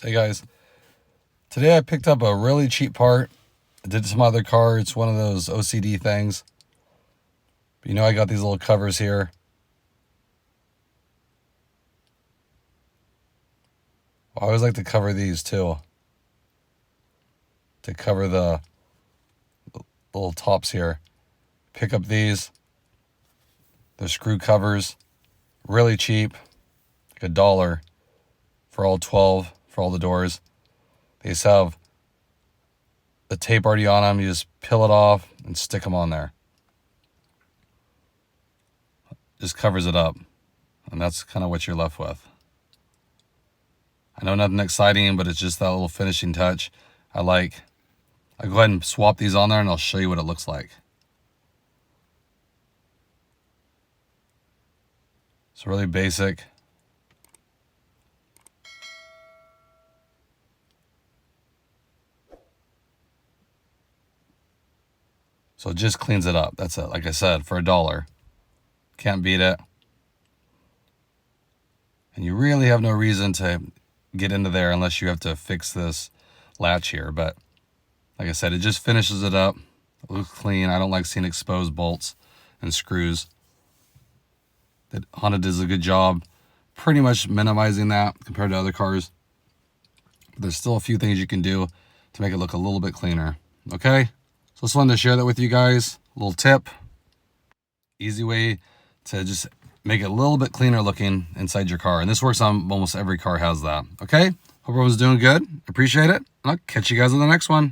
Hey guys, today I picked up a really cheap part. I did it to my other car. It's one of those OCD things. But I got these little covers here. I always like to cover these too. To cover the little tops here. Pick up these. They're screw covers. Really cheap. Like $1 for all 12 for all the doors. They just have the tape already on them. You just peel it off and stick them on there. Just covers it up. And that's kind of what you're left with. I know nothing exciting, but it's just that little finishing touch I like. I'll go ahead and swap these on there and I'll show you what it looks like. It's really basic. So it just cleans it up. That's it. Like I said, for $1. Can't beat it. And you really have no reason to get into there unless you have to fix this latch here. But like I said, it just finishes it up. It looks clean. I don't like seeing exposed bolts and screws. That Honda does a good job pretty much minimizing that compared to other cars. But there's still a few things you can do to make it look a little bit cleaner. Okay? So just wanted to share that with you guys. A little tip. Easy way to just make it a little bit cleaner looking inside your car. And this works on almost every car has that. Okay? Hope everyone's doing good. Appreciate it. I'll catch you guys on the next one.